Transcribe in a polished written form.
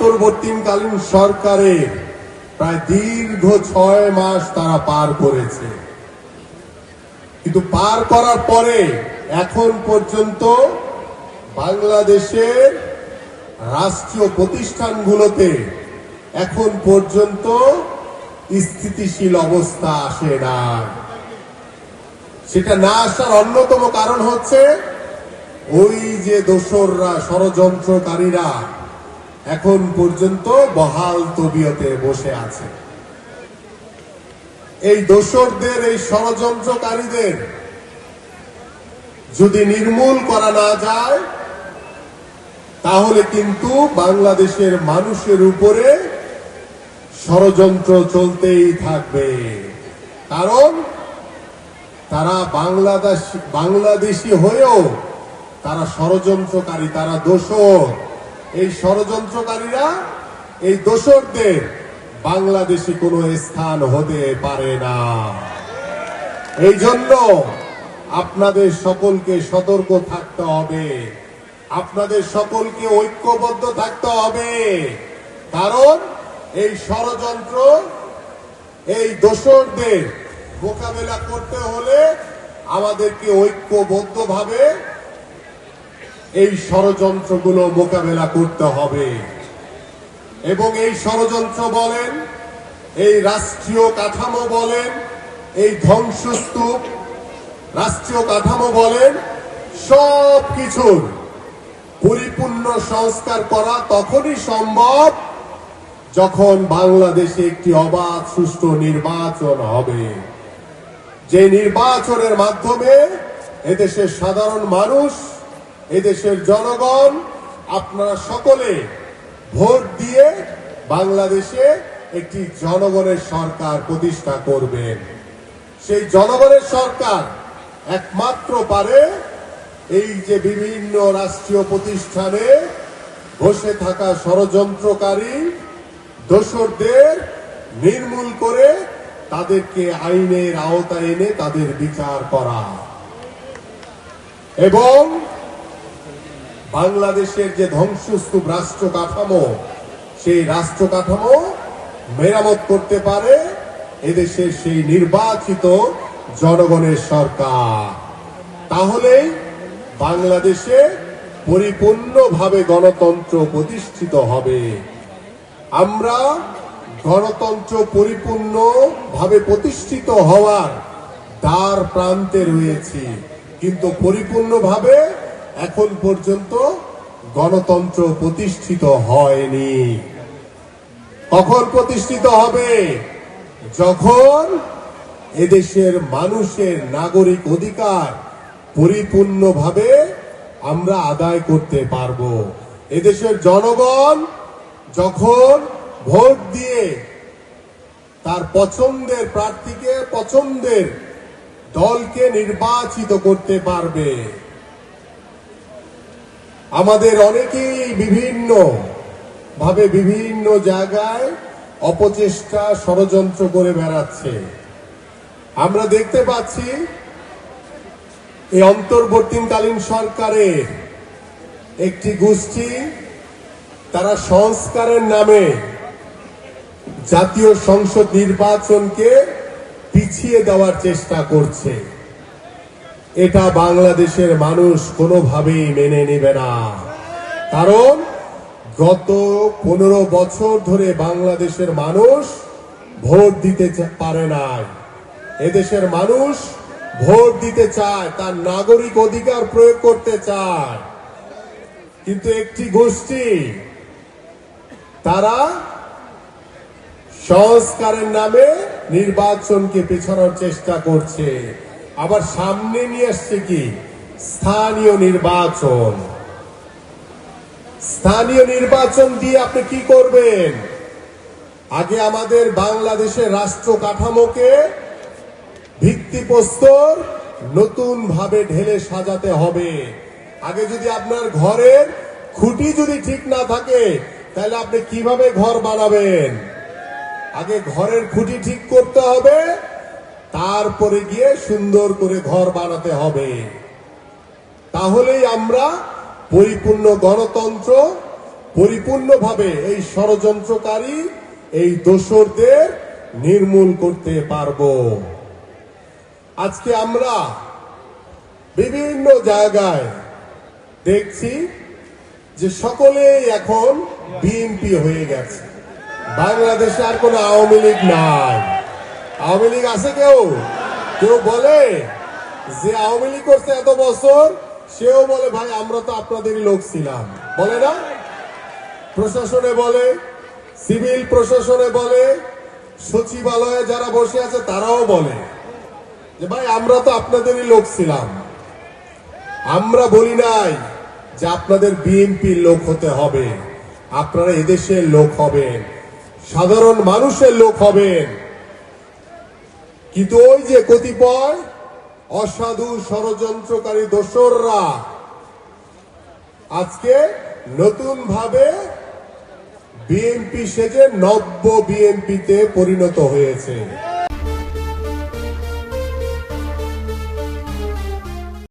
অন্তর্বর্তীকালীন সরকারের প্রায় দীর্ঘ 6 মাস তারা পার করেছে, কিন্তু পার করার পরে এখন পর্যন্ত বাংলাদেশের রাষ্ট্রীয় প্রতিষ্ঠানগুলোতে এখন পর্যন্ত স্থিতিশীল অবস্থা আসে না। সেটা না আসার অন্যতম কারণ হচ্ছে ওই যে দোসররা, ষড়যন্ত্রকারীরা এখন পর্যন্ত বহাল তবিয়তে বসে আছে। এই দোসরদের, এই ষড়যন্ত্রকারীদের যদি নির্মূল করা না যায় তাহলে কিন্তু বাংলাদেশের মানুষের উপরে ষড়যন্ত্র চলতেই থাকবে। কারণ তারা বাংলাদেশি হয়েও তারা ষড়যন্ত্রকারী, তারা দোসর। এই ষড়যন্ত্রকারীরা, এই দোসরদের বাংলাদেশে কোনো স্থান হতে পারে না। এই জন্য আপনাদের সকলকে সতর্ক থাকতে হবে, আপনাদের সকলকে ঐক্যবদ্ধ থাকতে হবে। কারণ এই ষড়যন্ত্র, এই দোসরদের মোকাবেলা করতে হলে আমাদেরকে ঐক্যবদ্ধভাবে এই ষড়যন্ত্রগুলো মোকাবেলা করতে হবে। এবং এই ষড়যন্ত্র বলেন, এই রাষ্ট্রীয় কাঠামো বলেন, এই ধ্বংসস্তূপ রাষ্ট্রীয় কাঠামো বলেন, সব কিছুর পরিপূর্ণ সংস্কার করা তখনই সম্ভব যখন বাংলাদেশে একটি অবাধ সুষ্ঠু নির্বাচন হবে। যে নির্বাচনের মাধ্যমে এদেশের সাধারণ মানুষ, এদেশের জনগণ, আপনারা সকলে ভোট দিয়ে বাংলাদেশে একটি জনগণের সরকার প্রতিষ্ঠা করবেন। সেই জনগণের সরকার একমাত্র পারে এই যে বিভিন্ন রাষ্ট্রীয় প্রতিষ্ঠানে বসে থাকা ষড়যন্ত্রকারী দোসরদের নির্মূল করে তাদেরকে আইনের আওতায় এনে তাদের বিচার করা এবং বাংলাদেশের যে ধ্বংসস্তূপ রাষ্ট্র কাঠামো, সেই রাষ্ট্র কাঠামো মেরামত করতে পারে এদেশের সেই নির্বাচিত জনগণের সরকার। তাহলেই বাংলাদেশে পরিপূর্ণভাবে গণতন্ত্র প্রতিষ্ঠিত হবে। আমরা গণতন্ত্র পরিপূর্ণভাবে প্রতিষ্ঠিত হওয়ার দ্বার প্রান্তে রয়েছি, কিন্তু পরিপূর্ণভাবে এখন পর্যন্ত গণতন্ত্র প্রতিষ্ঠিত হয়নি। কখন প্রতিষ্ঠিত হবে? যখন এদেশের মানুষের নাগরিক অধিকার পরিপূর্ণভাবে আমরা আদায় করতে পারব। এদেশের জনগণ যখন ভোট দিয়ে তার পছন্দের প্রার্থীকে, পছন্দের দলকে নির্বাচিত করতে পারবে। আমাদের অনেকেই বিভিন্ন ভাবে বিভিন্ন জায়গায় অপচেষ্টা, ষড়যন্ত্র করে বেড়াচ্ছে। আমরা দেখতে পাচ্ছি এই অন্তর্বর্তীকালীন সরকারের একটি গোষ্ঠী, তারা সংস্কারের নামে জাতীয় সংসদ নির্বাচনকে পিছিয়ে দেওয়ার চেষ্টা করছে। এটা বাংলাদেশের মানুষ কোনোভাবেই মেনে নেবে না। কারণ গত 15 বছর ধরে বাংলাদেশের মানুষ ভোট দিতে পারে নাই। এদেশের মানুষ ভোট দিতে চায়, তার নাগরিক অধিকার প্রয়োগ করতে চায়, কিন্তু একটি গোষ্ঠী তারা সংস্কারের নামে নির্বাচনকে পেছানোর চেষ্টা করছে। আবার সামনে নিয়ে আসছে কি স্থানীয় নির্বাচন। স্থানীয় নির্বাচন দিয়ে আপনি কি করবেন? আগে আমাদের বাংলাদেশের রাষ্ট্র কাঠামোকে ভিত্তিপ্রস্তর নতুন ভাবে ঢেলে সাজাতে হবে। আগে যদি আপনার ঘরের খুঁটি যদি ঠিক না থাকে তাহলে আপনি কিভাবে ঘর বানাবেন? আগে ঘরের খুঁটি ঠিক করতে হবে, তারপরে গিয়ে সুন্দর করে ঘর বানাতে হবে। তাহলেই আমরা পরিপূর্ণ গণতন্ত্র পরিপূর্ণভাবে এই ষড়যন্ত্রকারী এই দোসরদের নির্মূল করতে পারবো। আজকে আমরা বিভিন্ন জায়গায় দেখছি যে সকলেই এখন বিএনপি হয়ে গেছে। বাংলাদেশে আর কোনো আওয়ামী লীগ নাই। আওয়ামী লীগ আছে কেউ? কেউ বলে যে আওয়ামী লীগ করছে এত বছর, সেও বলে ভাই আমরা তো আপনাদেরই লোক ছিলাম, বলে না? প্রশাসনে বলে, সিভিল প্রশাসনে বলে, সচিবালয়ে যারা বসে আছে তারাও বলে যে ভাই আমরা তো আপনাদেরই লোক ছিলাম। আমরা বলি নাই যে আপনাদের বিএনপির লোক হতে হবে, আপনারা এদেশের লোক হবেন, সাধারণ মানুষের লোক হবেন। কিন্তু ওই যে কতিপয় অসাধু ষড়যন্ত্রকারী দোসররা আজকে নতুন ভাবে বিএনপি সেজে নব্য বিএনপিতে পরিণত হয়েছে।